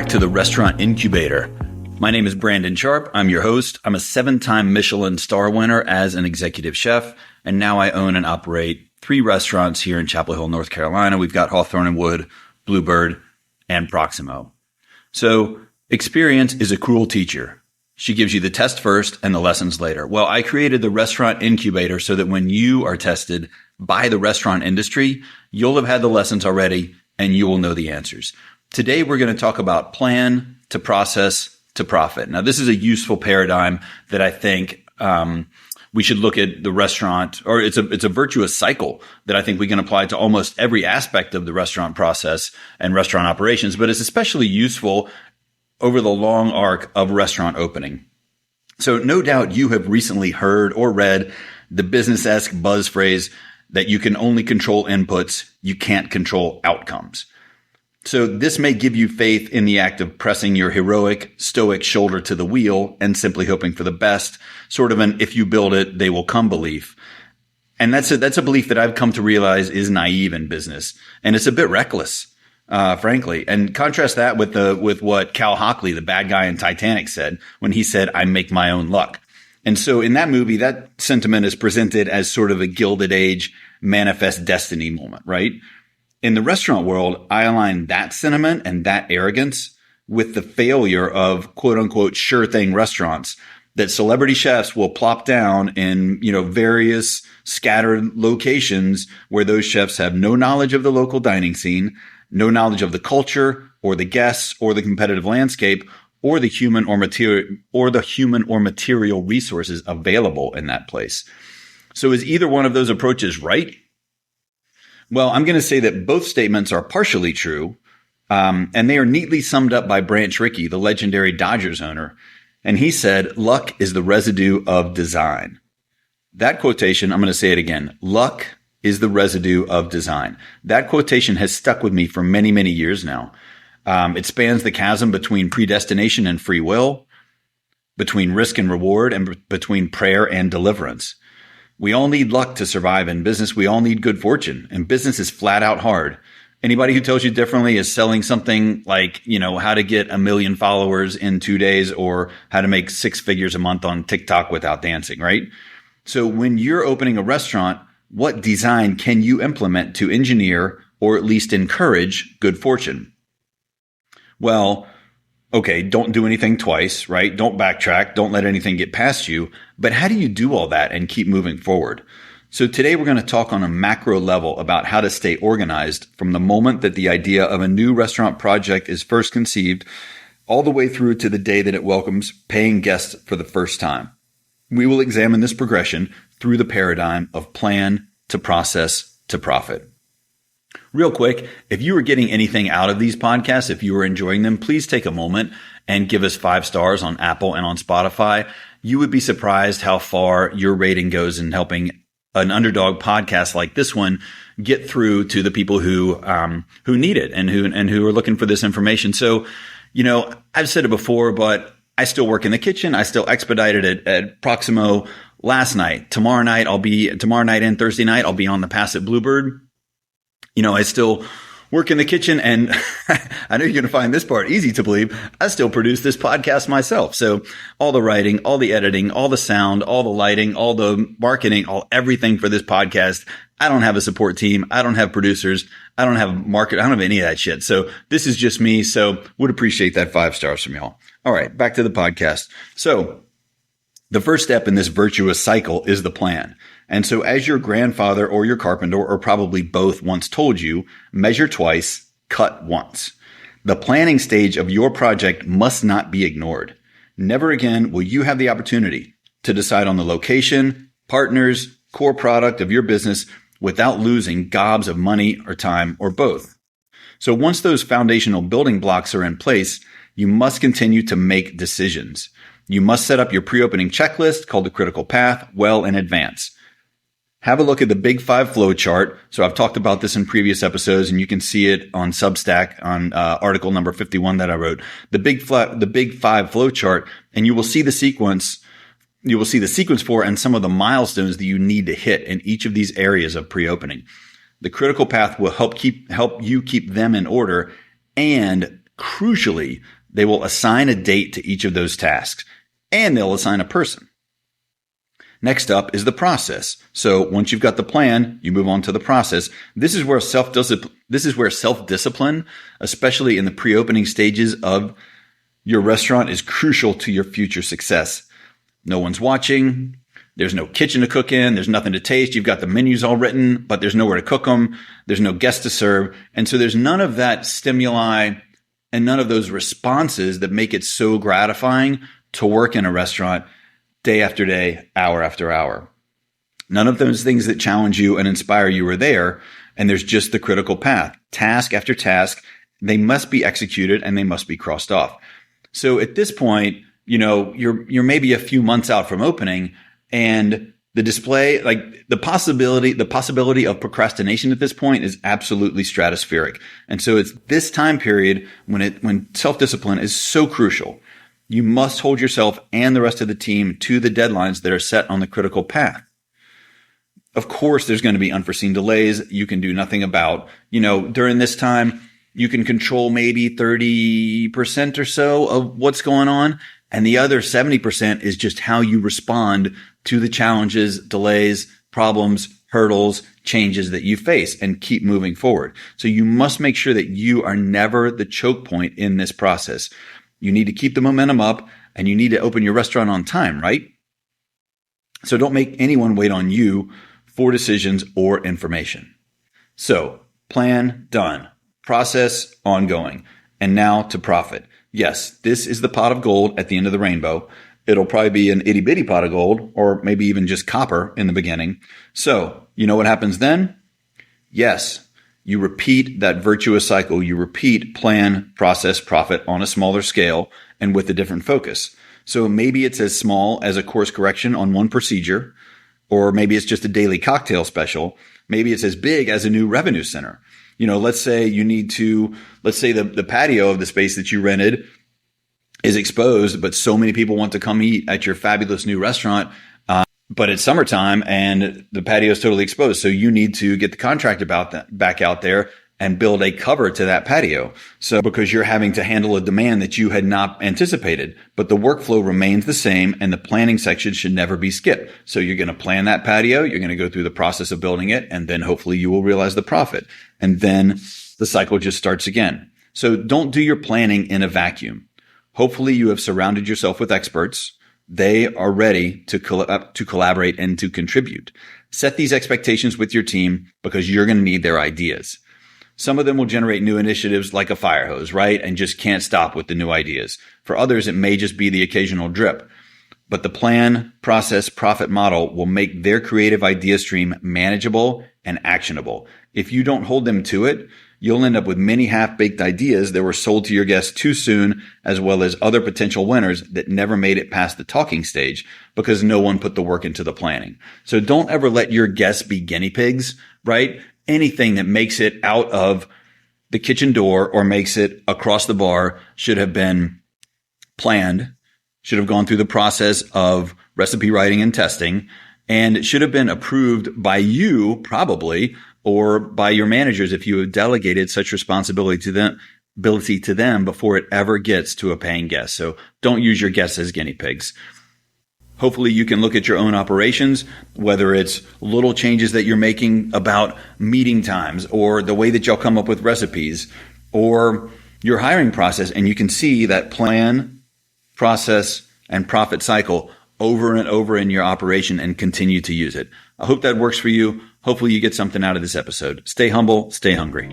back to the Restaurant Incubator. My name is Brandon Sharp. I'm your host. I'm a 7-time Michelin star winner as an executive chef, and now I own and operate 3 restaurants here in Chapel Hill, North Carolina. We've got Hawthorne and Wood, Bluebird, and Proximo. So experience is a cruel teacher. She gives you the test first and the lessons later. Well, I created the Restaurant Incubator so that when you are tested by the restaurant industry, you'll have had the lessons already and you will know the answers. Today, we're going to talk about plan to process to profit. Now, this is a useful paradigm that I think we should look at the restaurant, or it's a virtuous cycle that I think we can apply to almost every aspect of the restaurant process and restaurant operations, but it's especially useful over the long arc of restaurant opening. So no doubt you have recently heard or read the business-esque buzz phrase that you can only control inputs, you can't control outcomes. So this may give you faith in the act of pressing your heroic, stoic shoulder to the wheel and simply hoping for the best, sort of an if you build it, they will come belief. And that's a belief that I've come to realize is naive in business. And it's a bit reckless, frankly. And contrast that with what Cal Hockley, the bad guy in Titanic, said when he said, I make my own luck. And so in that movie, that sentiment is presented as sort of a Gilded Age manifest destiny moment, right? In the restaurant world, I align that sentiment and that arrogance with the failure of quote unquote sure thing restaurants that celebrity chefs will plop down in, various scattered locations where those chefs have no knowledge of the local dining scene, no knowledge of the culture or the guests or the competitive landscape or the human or material resources available in that place. So is either one of those approaches right? Well, I'm going to say that both statements are partially true, and they are neatly summed up by Branch Rickey, the legendary Dodgers owner. And he said, luck is the residue of design. That quotation, I'm going to say it again. Luck is the residue of design. That quotation has stuck with me for many, many years now. It spans the chasm between predestination and free will, between risk and reward, and between prayer and deliverance. We all need luck to survive in business. We all need good fortune, and business is flat out hard. Anybody who tells you differently is selling something like, how to get 1 million followers in 2 days or how to make 6 figures a month on TikTok without dancing, right? So when you're opening a restaurant, what design can you implement to engineer or at least encourage good fortune? Well, okay, don't do anything twice, right? Don't backtrack. Don't let anything get past you. But how do you do all that and keep moving forward? So today we're going to talk on a macro level about how to stay organized from the moment that the idea of a new restaurant project is first conceived all the way through to the day that it welcomes paying guests for the first time. We will examine this progression through the paradigm of plan to process to profit. Real quick, if you are getting anything out of these podcasts, if you are enjoying them, please take a moment and give us 5 stars on Apple and on Spotify. You would be surprised how far your rating goes in helping an underdog podcast like this one get through to the people who need it and who are looking for this information. So, I've said it before, but I still work in the kitchen. I still expedited it at Proximo last night. Tomorrow night and Thursday night, I'll be on the pass at Bluebird. I still work in the kitchen, and I know you're going to find this part easy to believe. I still produce this podcast myself. So all the writing, all the editing, all the sound, all the lighting, all the marketing, everything for this podcast. I don't have a support team. I don't have producers. I don't have market. I don't have any of that shit. So this is just me. So would appreciate that 5 stars from y'all. All right, back to the podcast. So the first step in this virtuous cycle is the plan. And so as your grandfather or your carpenter, or probably both, once told you, measure twice, cut once. The planning stage of your project must not be ignored. Never again will you have the opportunity to decide on the location, partners, core product of your business without losing gobs of money or time or both. So once those foundational building blocks are in place, you must continue to make decisions. You must set up your pre-opening checklist called the critical path well in advance. Have a look at the Big 5 flow chart. So I've talked about this in previous episodes, and you can see it on Substack on article number 51 that I wrote. The Big 5 flow chart, and you will see the sequence. You will see the sequence for and some of the milestones that you need to hit in each of these areas of pre-opening. The critical path will help you keep them in order, and crucially, They will assign a date to each of those tasks, and they'll assign a person. Next up is the process. So once you've got the plan, you move on to the process. This is where self-discipline, especially in the pre-opening stages of your restaurant, is crucial to your future success. No one's watching. There's no kitchen to cook in. There's nothing to taste. You've got the menus all written, but there's nowhere to cook them. There's no guests to serve. And so there's none of that stimuli and none of those responses that make it so gratifying to work in a restaurant day after day, hour after hour. None of those things that challenge you and inspire you are there. And there's just the critical path. Task after task, they must be executed and they must be crossed off. So at this point, you're maybe a few months out from opening, and the display, like the possibility of procrastination at this point is absolutely stratospheric. And so it's this time period when self-discipline is so crucial. You must hold yourself and the rest of the team to the deadlines that are set on the critical path. Of course, there's going to be unforeseen delays you can do nothing about. During this time, you can control maybe 30% or so of what's going on. And the other 70% is just how you respond to the challenges, delays, problems, hurdles, changes that you face, and keep moving forward. So you must make sure that you are never the choke point in this process. You need to keep the momentum up, and you need to open your restaurant on time, right? So don't make anyone wait on you for decisions or information. So plan done, process ongoing, and now to profit. Yes, this is the pot of gold at the end of the rainbow. It'll probably be an itty bitty pot of gold, or maybe even just copper in the beginning. So you know what happens then? Yes. You repeat that virtuous cycle. You repeat plan, process, profit on a smaller scale and with a different focus. So maybe it's as small as a course correction on one procedure, or maybe it's just a daily cocktail special. Maybe it's as big as a new revenue center. Let's say the patio of the space that you rented is exposed, but so many people want to come eat at your fabulous new restaurant. But it's summertime and the patio is totally exposed. So you need to get the contractor back out there and build a cover to that patio. So because you're having to handle a demand that you had not anticipated, but the workflow remains the same and the planning section should never be skipped. So you're going to plan that patio. You're going to go through the process of building it. And then hopefully you will realize the profit. And then the cycle just starts again. So don't do your planning in a vacuum. Hopefully you have surrounded yourself with experts. They are ready to collaborate and to contribute. Set these expectations with your team because you're going to need their ideas. Some of them will generate new initiatives like a fire hose, right? And just can't stop with the new ideas. For others, it may just be the occasional drip. But the plan, process, profit model will make their creative idea stream manageable and actionable. If you don't hold them to it, you'll end up with many half-baked ideas that were sold to your guests too soon, as well as other potential winners that never made it past the talking stage because no one put the work into the planning. So don't ever let your guests be guinea pigs, right? Anything that makes it out of the kitchen door or makes it across the bar should have been planned, should have gone through the process of recipe writing and testing, and it should have been approved by you probably, or by your managers if you have delegated such responsibility to them before it ever gets to a paying guest. So don't use your guests as guinea pigs. Hopefully you can look at your own operations, whether it's little changes that you're making about meeting times or the way that y'all come up with recipes or your hiring process, and you can see that plan, process, and profit cycle over and over in your operation and continue to use it. I hope that works for you. Hopefully you get something out of this episode. Stay humble, stay hungry.